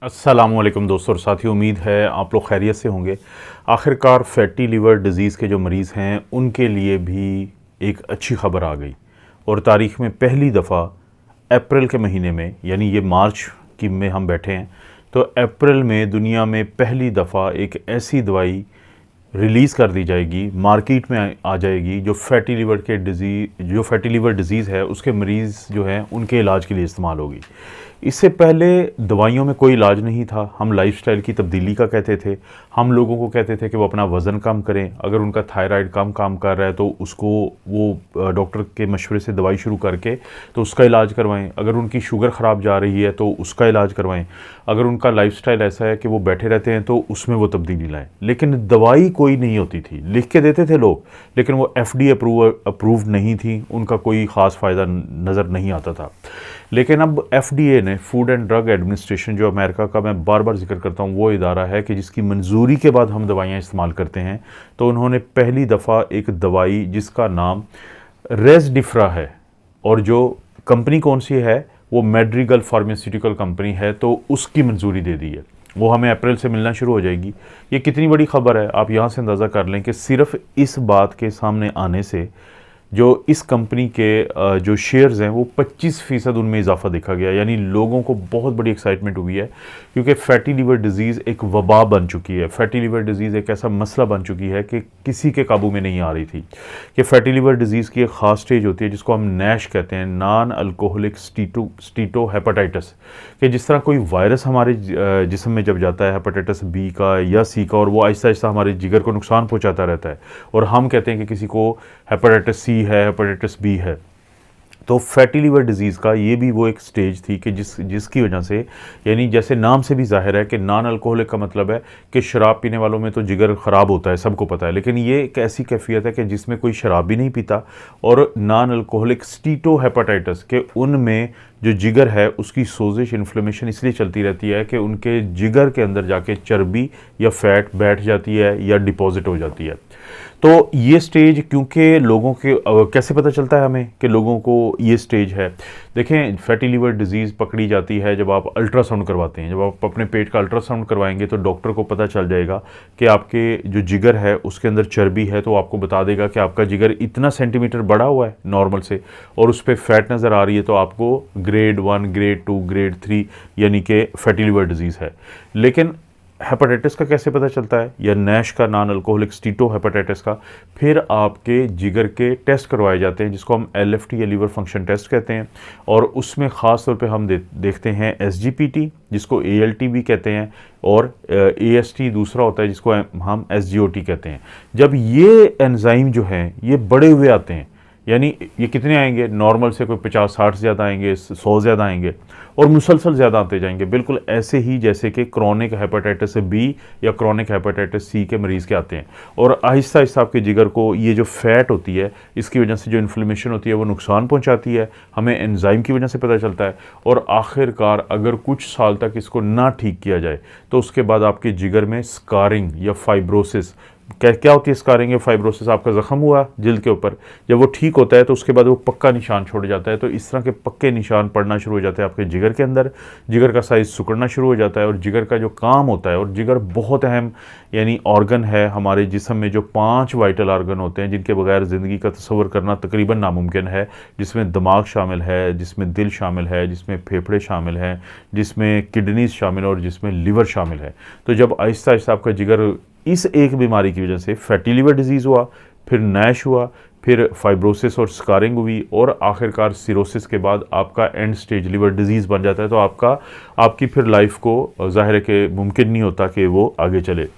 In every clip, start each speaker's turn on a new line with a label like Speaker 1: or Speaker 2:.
Speaker 1: अस्सलामुअलैकुम दोस्तों और साथियों, उम्मीद है आप लोग खैरियत से होंगे। आखिरकार फैटी लिवर डिज़ीज़ के जो मरीज़ हैं उनके लिए भी एक अच्छी ख़बर आ गई और तारीख़ में पहली दफ़ा अप्रैल के महीने में, यानी ये मार्च की में हम बैठे हैं, तो अप्रैल में दुनिया में पहली दफ़ा एक ऐसी दवाई रिलीज़ कर दी जाएगी, मार्केट में आ जाएगी, जो फैटी लिवर डिज़ीज़ है उसके मरीज़ जो हैं उनके इलाज के लिए इस्तेमाल होगी। इससे पहले दवाइयों में कोई इलाज नहीं था। हम लाइफ़स्टाइल की तब्दीली का कहते थे। हम लोगों को कहते थे कि वो अपना वज़न कम करें। अगर उनका थायराइड कम काम कर रहा है तो उसको वो डॉक्टर के मशवरे से दवाई शुरू करके तो उसका इलाज करवाएं। अगर उनकी शुगर ख़राब जा रही है तो उसका इलाज करवाएं। अगर उनका लाइफ़स्टाइल ऐसा है कि वो बैठे रहते हैं तो उसमें वो तब्दीली लाएं। लेकिन दवाई कोई नहीं होती थी, लिख के देते थे लोग, लेकिन वो FDA अप्रूव्ड नहीं थी, उनका कोई ख़ास फ़ायदा नज़र नहीं आता था। लेकिन अब FDA ने, फूड एंड ड्रग एडमिनिस्ट्रेशन, जो अमेरिका का मैं बार बार जिक्र करता हूँ, वो इदारा है कि जिसकी मंजूरी के बाद हम दवाइयाँ इस्तेमाल करते हैं, तो उन्होंने पहली दफ़ा एक दवाई जिसका नाम रेज़डिफ्रा है, और जो कंपनी कौन सी है, वो मेड्रिगल फार्मास्यूटिकल कंपनी है, तो उसकी मंजूरी दे दी है। वो हमें अप्रैल से मिलना शुरू हो जाएगी। ये कितनी बड़ी खबर है, आप यहाँ से अंदाज़ा कर लें कि सिर्फ इस बात के सामने आने से जो इस कंपनी के जो शेयर्स हैं वो 25% उनमें इजाफा देखा गया। यानी लोगों को बहुत बड़ी एक्साइटमेंट हुई है, क्योंकि फैटी लिवर डिज़ीज़ एक वबा बन चुकी है। फैटी लिवर डिज़ीज़ एक ऐसा मसला बन चुकी है कि किसी के काबू में नहीं आ रही थी। कि फैटी लिवर डिज़ीज़ की एक ख़ास स्टेज होती है जिसको हम नैश कहते हैं, नॉन अल्कोहलिक स्टीटोहेपेटाइटिस, कि जिस तरह कोई वायरस हमारे जिस्म में जब जाता है, हेपेटाइटिस बी का या सी का, और वो आहिस्ता आहिस्ता हमारे जिगर को नुकसान पहुँचाता रहता है, और हम कहते हैं कि किसी को हेपेटाइटिस सी है, हेपेटाइटिस बी है। तो फैटी लिवर डिज़ीज़ का ये भी वो एक स्टेज थी कि जिसकी वजह से, यानी जैसे नाम से भी ज़ाहिर है कि नॉन अल्कोहलिक का मतलब है कि शराब पीने वालों में तो जिगर ख़राब होता है, सबको पता है, लेकिन ये एक ऐसी कैफियत है कि जिसमें कोई शराब भी नहीं पीता। और नॉन अल्कोहलिक स्टीटोहेपेटाइटिस के उनमें जो जिगर है उसकी सोजिश, इन्फ्लेमेशन इसलिए चलती रहती है कि उनके जिगर के अंदर जाके चर्बी या फैट बैठ जाती है या डिपॉजिट हो जाती है। तो ये स्टेज, क्योंकि लोगों के कैसे पता चलता है हमें कि लोगों को ये स्टेज है? देखें, फैटी लिवर डिज़ीज़ पकड़ी जाती है जब आप अल्ट्रासाउंड करवाते हैं। जब आप अपने पेट का अल्ट्रासाउंड करवाएंगे तो डॉक्टर को पता चल जाएगा कि आपके जो जिगर है उसके अंदर चर्बी है, तो आपको बता देगा कि आपका जिगर इतना सेंटीमीटर बढ़ा हुआ है नॉर्मल से, और उस पर फैट नज़र आ रही है, तो आपको ग्रेड 1, ग्रेड 2, ग्रेड 3 यानी कि फैटी लिवर डिज़ीज़ है। लेकिन हेपेटाइटिस का कैसे पता चलता है, या नैश का, नॉन अल्कोहलिक स्टीटोहेपेटाइटिस का? फिर आपके जिगर के टेस्ट करवाए जाते हैं जिसको हम LFT या लीवर फंक्शन टेस्ट कहते हैं, और उसमें ख़ास तौर पे हम देखते हैं SGPT, जिसको ALT भी कहते हैं, और AST दूसरा होता है जिसको हम SGOT कहते हैं। जब ये एंजाइम जो हैं ये बड़े हुए आते हैं, यानी ये कितने आएंगे, नॉर्मल से कोई 50-60 ज़्यादा आएंगे, 100 ज़्यादा आएंगे, और मुसलसल ज़्यादा आते जाएंगे, बिल्कुल ऐसे ही जैसे कि क्रॉनिक हेपेटाइटिस बी या क्रॉनिक हेपेटाइटिस सी के मरीज़ के आते हैं। और आहिस्ता आहिस्ता आपके जिगर को ये जो फैट होती है, इसकी वजह से जो इन्फ्लेमेशन होती है वो नुकसान पहुंचाती है, हमें एंजाइम की वजह से पता चलता है। और आखिरकार अगर कुछ साल तक इसको ना ठीक किया जाए तो उसके बाद आपके जिगर में स्कारिंग या फाइब्रोसिस, क्या होती है स्कारिंग या फाइब्रोसिस? आपका ज़ख्म हुआ जिल्द के ऊपर, जब वो ठीक होता है तो उसके बाद वो पक्का निशान छोड़ जाता है। तो इस तरह के पक्के निशान पड़ना शुरू हो जाते हैं आपके जिगर के अंदर, जिगर का साइज़ सिकुड़ना शुरू हो जाता है, और जिगर का जो काम होता है, और जिगर बहुत अहम यानी ऑर्गन है हमारे जिस्म में, जो 5 वाइटल ऑर्गन होते हैं जिनके बगैर ज़िंदगी का तस्वर करना तकरीबन नामुमकिन है, जिसमें दिमाग शामिल है, जिसमें दिल शामिल है, जिसमें फेफड़े शामिल हैं, जिसमें किडनीज शामिल है, और जिसमें लिवर शामिल है। तो जब आहिस्ता आहिस्ता आपका जिगर इस एक बीमारी की वजह से, फैटी लिवर डिज़ीज़ हुआ, फिर नैश हुआ, फिर फाइब्रोसिस और स्कारिंग हुई, और आखिरकार सिरोसिस के बाद आपका एंड स्टेज लिवर डिज़ीज़ बन जाता है, तो आपकी फिर लाइफ को ज़ाहिर है कि मुमकिन नहीं होता कि वो आगे चले।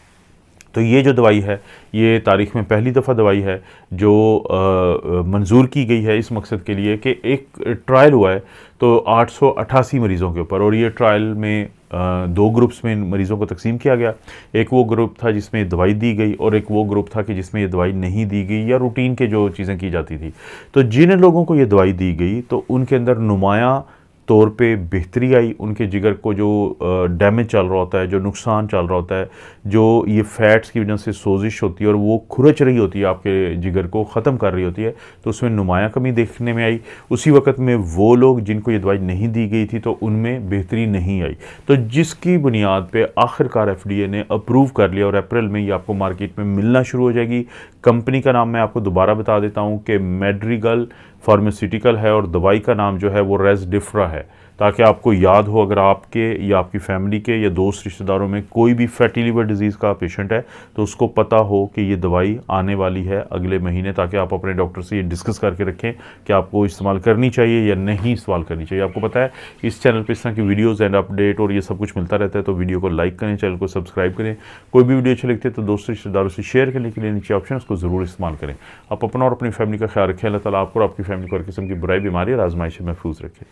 Speaker 1: तो ये जो दवाई है, ये तारीख़ में पहली दफ़ा दवाई है जो मंजूर की गई है इस मकसद के लिए कि एक ट्रायल हुआ है तो 888 मरीज़ों के ऊपर, और ये ट्रायल में 2 ग्रुप्स में मरीज़ों को तकसीम किया गया। एक वो ग्रुप था जिसमें दवाई दी गई, और एक वो ग्रुप था कि जिसमें ये दवाई नहीं दी गई, या रूटीन के जो चीज़ें की जाती थी। तो जिन लोगों को ये दवाई दी गई तो उनके अंदर नुमायाँ तौर पे बेहतरी आई। उनके जिगर को जो डैमेज चल रहा होता है, जो नुकसान चल रहा होता है, जो ये फैट्स की वजह से सोजिश होती है और वो खुरच रही होती है, आपके जिगर को ख़त्म कर रही होती है, तो उसमें नुमायाँ कमी देखने में आई। उसी वक्त में वो लोग जिनको ये दवाई नहीं दी गई थी तो उनमें बेहतरी नहीं आई, तो जिसकी बुनियाद पे आखिरकार FDA ने अप्रूव कर लिया और अप्रैल में ये आपको मार्केट में मिलना शुरू हो जाएगी। कंपनी का नाम मैं आपको दोबारा बता देता हूँ कि मेड्रिगल फार्मास्यूटिकल है और दवाई का नाम जो है वो रेज़डिफ्रा है, ताकि आपको याद हो अगर आपके या आपकी फैमिली के या दोस्त रिश्तेदारों में कोई भी फैटी लीवर डिजीज़ का पेशेंट है तो उसको पता हो कि ये दवाई आने वाली है अगले महीने, ताकि आप अपने डॉक्टर से ये डिस्कस करके रखें कि आपको इस्तेमाल करनी चाहिए या नहीं इस्तेमाल करनी चाहिए। आपको पता है इस चैनल पर इस तरह की वीडियोज़ एंड अपडेट और ये सब कुछ मिलता रहता है, तो वीडियो को लाइक करें, चैनल को सब्सक्राइब करें। कोई भी वीडियो अच्छी लगती है तो दोस्तों रिश्तेदारों से शेयर करने के लिए नीचे ऑप्शन उसको ज़रूर इस्तेमाल करें। आप अपना और अपनी फैमिली का ख्याल रखें। अल्लाह ताला आपको और आपकी फैमिली को हर किस्म की बुराई, बीमारी और आजमाइश से महफूज रखें।